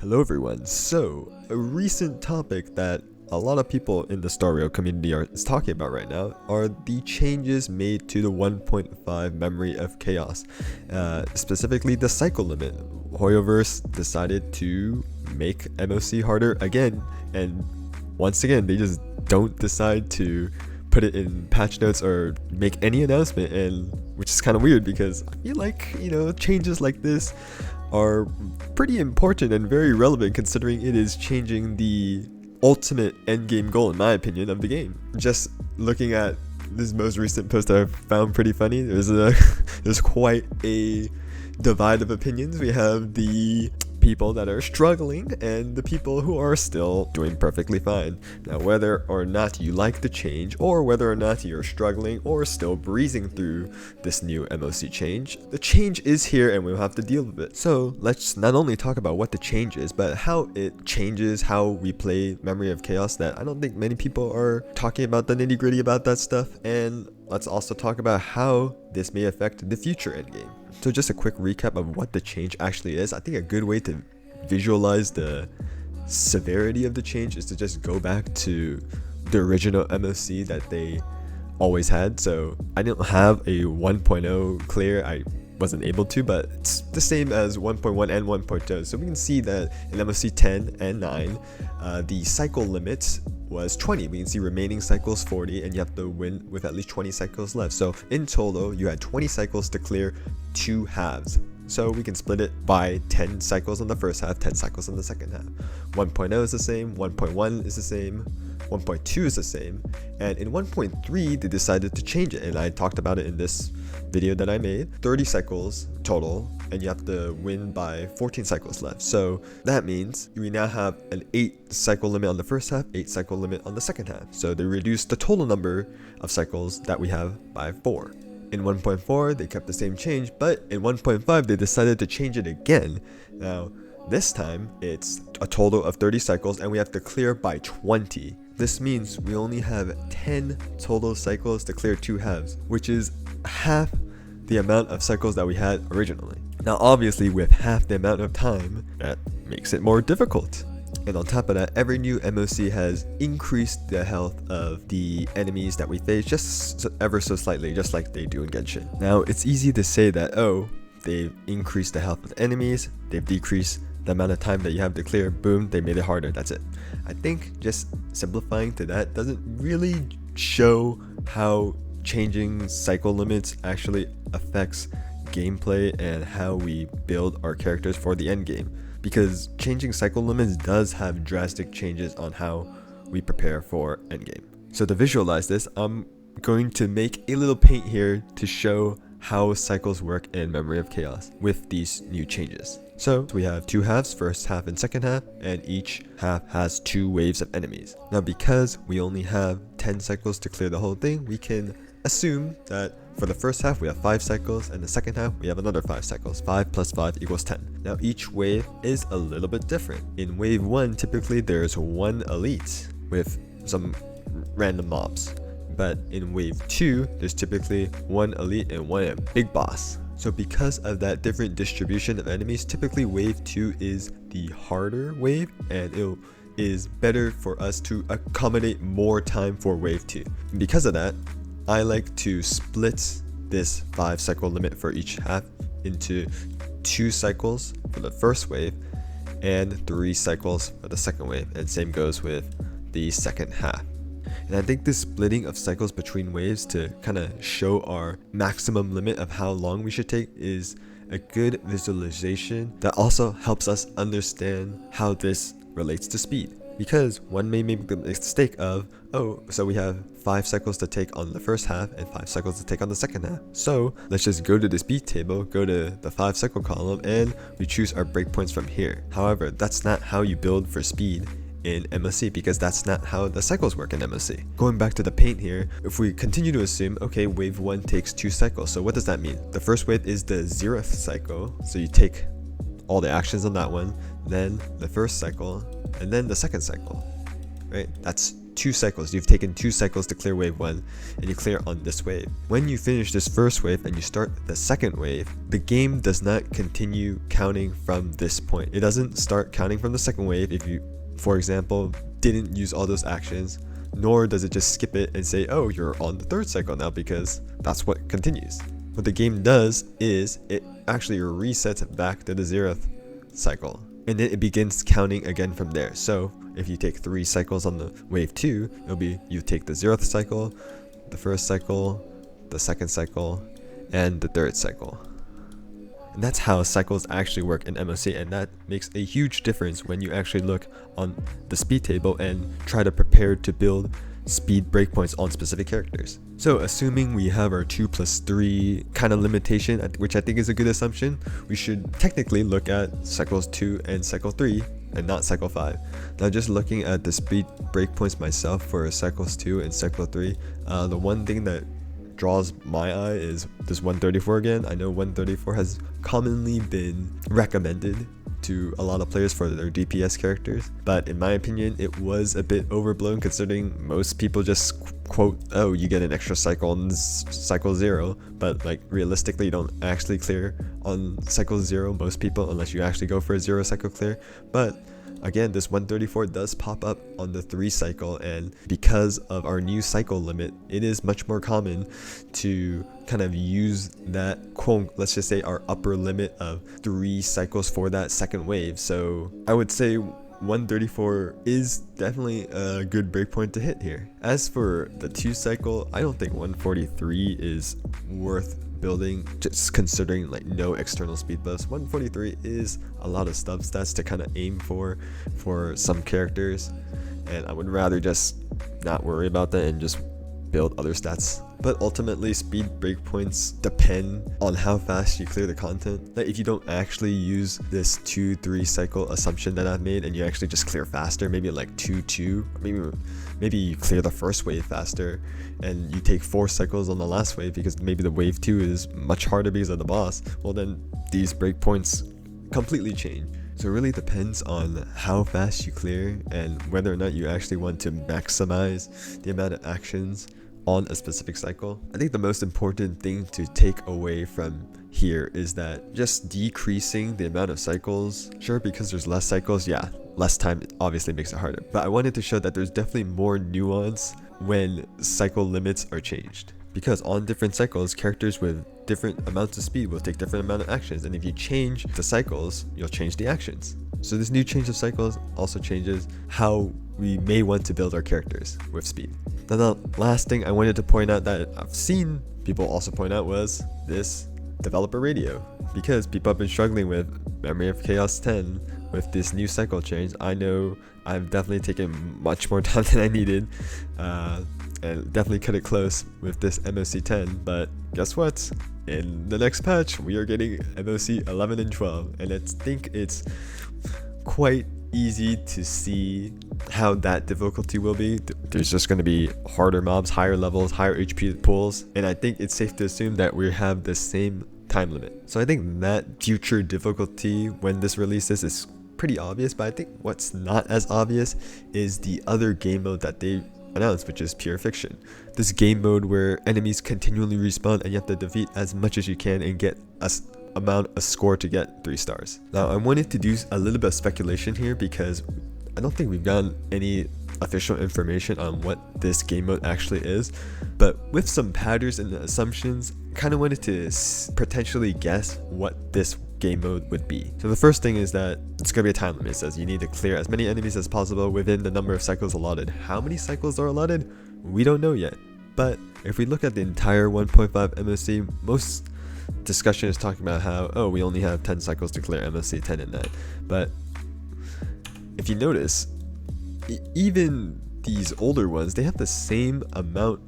Hello everyone. So, a recent topic that a lot of people in the Star Rail community is talking about right now are the changes made to the 1.5 memory of chaos, specifically the cycle limit. Hoyoverse decided to make MoC harder again, and once again they just don't decide to put it in patch notes or make any announcement, and which is kind of weird because I feel like changes like this are pretty important and very relevant considering it is changing the ultimate endgame goal, in my opinion, of the game. Just looking at this most recent post I found pretty funny, there's quite a divide of opinions. We have the people that are struggling and the people who are still doing perfectly fine. Now, whether or not you like the change, or whether or not you're struggling or still breezing through this new MoC change, the change is here and we'll have to deal with it. So let's not only talk about what the change is, but how it changes how we play Memory of Chaos. That I don't think many people are talking about the nitty-gritty about that stuff, and let's also talk about how this may affect the future endgame. So just a quick recap of what the change actually is. I think a good way to visualize the severity of the change is to just go back to the original MoC that they always had. So I didn't have a 1.0 clear, I wasn't able to, but it's the same as 1.1 and 1.0. So we can see that in MoC 10 and 9, the cycle limit was 20. We can see remaining cycles 40, and you have to win with at least 20 cycles left. So in total, you had 20 cycles to clear 2 halves. So we can split it by 10 cycles on the first half, 10 cycles on the second half. 1.0 is the same, 1.1 is the same, 1.2 is the same, and in 1.3 they decided to change it, and I talked about it in this video that I made. 30 cycles total, and you have to win by 14 cycles left. So that means we now have an 8 cycle limit on the first half, 8 cycle limit on the second half. So they reduced the total number of cycles that we have by 4. In 1.4 they kept the same change, but in 1.5 they decided to change it again. Now this time it's a total of 30 cycles and we have to clear by 20. This means we only have 10 total cycles to clear 2 halves, which is half the amount of cycles that we had originally. Now obviously with half the amount of time, that makes it more difficult. And on top of that, every new MoC has increased the health of the enemies that we face just ever so slightly, just like they do in Genshin. Now it's easy to say that, oh, they've increased the health of the enemies, they've decreased the amount of time that you have to clear, boom, they made it harder, that's it. I think just simplifying to that doesn't really show how changing cycle limits actually affects gameplay and how we build our characters for the end game, because changing cycle limits does have drastic changes on how we prepare for endgame. So to visualize this, I'm going to make a little paint here to show how cycles work in Memory of Chaos with these new changes. So we have 2 halves, first half and second half, and each half has 2 waves of enemies. Now because we only have 10 cycles to clear the whole thing, we can assume that for the first half we have 5 cycles, and the second half we have another 5 cycles. 5 plus 5 equals 10. Now each wave is a little bit different. In wave 1 typically there's 1 elite with some random mobs, but in wave 2 there's typically 1 elite and 1 big boss. So because of that different distribution of enemies, typically wave 2 is the harder wave, and it is better for us to accommodate more time for wave 2. And because of that, I like to split this 5 cycle limit for each half into 2 cycles for the first wave and 3 cycles for the second wave, and same goes with the second half. And I think this splitting of cycles between waves to kind of show our maximum limit of how long we should take is a good visualization that also helps us understand how this relates to speed. Because one may make the mistake of, oh, so we have 5 cycles to take on the first half and 5 cycles to take on the second half. So let's just go to the speed table, go to the 5 cycle column, and we choose our breakpoints from here. However, that's not how you build for speed in MoC, because that's not how the cycles work in MoC. Going back to the paint here, if we continue to assume, okay, wave 1 takes 2 cycles, so what does that mean? The first wave is the 0th cycle, so you take all the actions on that one, then the first cycle, and then the second cycle, right? That's 2 cycles. You've taken 2 cycles to clear wave 1, and you clear on this wave. When you finish this first wave and you start the second wave, the game does not continue counting from this point. It doesn't start counting from the second wave if you, for example, didn't use all those actions, nor does it just skip it and say, oh, you're on the third cycle now, because that's what continues. What the game does is it actually resets back to the 0th cycle, and then it begins counting again from there. So if you take 3 cycles on the wave 2, it'll be you take the 0th cycle, the first cycle, the second cycle, and the third cycle. And that's how cycles actually work in MoC, and that makes a huge difference when you actually look on the speed table and try to prepare to build speed breakpoints on specific characters. So assuming we have our 2+3 kind of limitation, which I think is a good assumption, we should technically look at cycles 2 and cycle 3 and not cycle 5. Now, just looking at the speed breakpoints myself for cycles 2 and cycle 3, the one thing that draws my eye is this 134 again. I know 134 has commonly been recommended to a lot of players for their DPS characters, but in my opinion it was a bit overblown, considering most people just quote, oh, you get an extra cycle on cycle 0, but like realistically you don't actually clear on cycle 0, most people, unless you actually go for a 0 cycle clear. But again, this 134 does pop up on the 3 cycle, and because of our new cycle limit, it is much more common to kind of use that quote, let's just say our upper limit of 3 cycles for that second wave. So I would say 134 is definitely a good breakpoint to hit here. As for the 2 cycle, I don't think 143 is worth building, just considering like no external speed buffs. 143 is a lot of stub stats to kind of aim for some characters, and I would rather just not worry about that and just build other stats. But ultimately, speed breakpoints depend on how fast you clear the content. Like if you don't actually use this 2-3 cycle assumption that I've made, and you actually just clear faster, maybe like 2-2, maybe you clear the first wave faster and you take 4 cycles on the last wave because maybe the wave 2 is much harder because of the boss, well then these breakpoints completely change. So it really depends on how fast you clear and whether or not you actually want to maximize the amount of actions on a specific cycle. I think the most important thing to take away from here is that just decreasing the amount of cycles, sure, because there's less cycles, yeah, less time obviously makes it harder, but I wanted to show that there's definitely more nuance when cycle limits are changed, because on different cycles, characters with different amounts of speed will take different amount of actions, and if you change the cycles, you'll change the actions. So this new change of cycles also changes how we may want to build our characters with speed. Now the last thing I wanted to point out that I've seen people also point out was this developer radio, because people have been struggling with Memory of Chaos 10 with this new cycle change. I know I've definitely taken much more time than I needed, and definitely cut it close with this MoC 10, but guess what? In the next patch, we are getting MoC 11 and 12, and I think it's quite easy to see how that difficulty will be. There's just going to be harder mobs, higher levels, higher HP pools, and I think it's safe to assume that we have the same time limit. So I think that future difficulty when this releases is pretty obvious, but I think what's not as obvious is the other game mode that they announced, which is Pure Fiction. This game mode where enemies continually respawn and you have to defeat as much as you can and get a score to get 3 stars. Now I wanted to do a little bit of speculation here because I don't think we've gotten any official information on what this game mode actually is, but with some patterns and assumptions, kind of wanted to potentially guess what this game mode would be. So the first thing is that it's going to be a time limit. It says you need to clear as many enemies as possible within the number of cycles allotted. How many cycles are allotted? We don't know yet. But if we look at the entire 1.5 MoC, most discussion is talking about how, oh, we only have 10 cycles to clear MoC 10 and 9. But if you notice, even these older ones, they have the same amount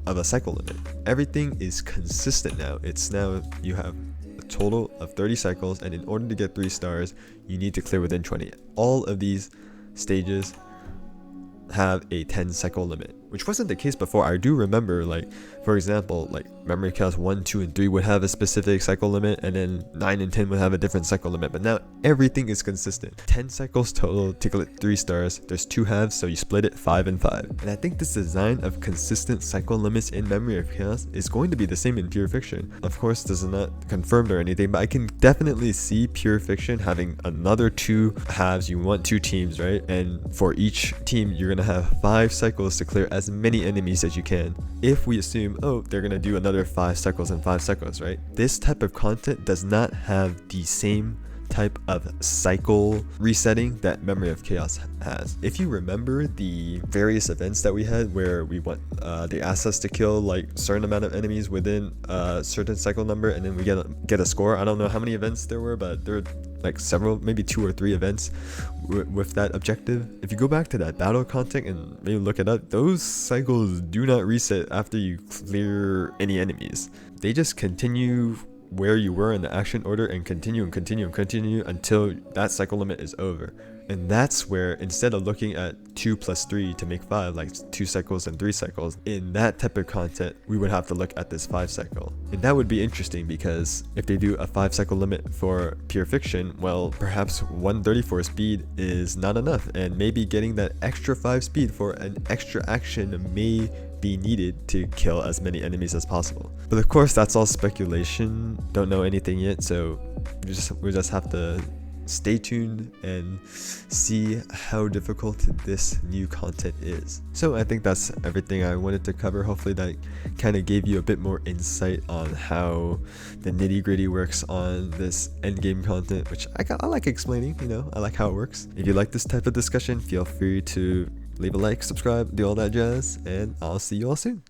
of a cycle limit. Everything is consistent now. It's now you have a total of 30 cycles, and in order to get 3 stars, you need to clear within 20. All of these stages have a 10 cycle limit. which wasn't the case before. I do remember, like, for example, like Memory of Chaos 1, 2, and 3 would have a specific cycle limit, and then 9 and 10 would have a different cycle limit, but now everything is consistent. 10 cycles total to get 3 stars. There's 2 halves, so you split it 5 and 5. And I think this design of consistent cycle limits in Memory of Chaos is going to be the same in Pure Fiction. Of course, this is not confirmed or anything, but I can definitely see Pure Fiction having another 2 halves. You want 2 teams, right? And for each team, you're gonna have 5 cycles to clear as many enemies as you can. If we assume, oh, they're gonna do another 5 cycles and 5 cycles, right? This type of content does not have the same type of cycle resetting that Memory of Chaos has. If you remember the various events that we had where we want they asked us to kill like certain amount of enemies within a certain cycle number, and then we get a score. I don't know how many events there were, but there were like several, maybe 2 or 3 events with that objective. If you go back to that battle content and maybe look it up, those cycles do not reset after you clear any enemies. They just continue where you were in the action order and continue and continue and continue until that cycle limit is over. And that's where, instead of looking at 2 plus 3 to make 5, like 2 cycles and 3 cycles, in that type of content, we would have to look at this 5 cycle. And that would be interesting, because if they do a 5 cycle limit for Pure Fiction, well, perhaps 134 speed is not enough, and maybe getting that extra 5 speed for an extra action may be needed to kill as many enemies as possible. But of course, that's all speculation. Don't know anything yet, so we just have to stay tuned and see how difficult this new content is. So I think that's everything I wanted to cover. Hopefully that kind of gave you a bit more insight on how the nitty-gritty works on this endgame content, which I like explaining, you know, I like how it works. If you like this type of discussion, feel free to leave a like, subscribe, do all that jazz, and I'll see you all soon.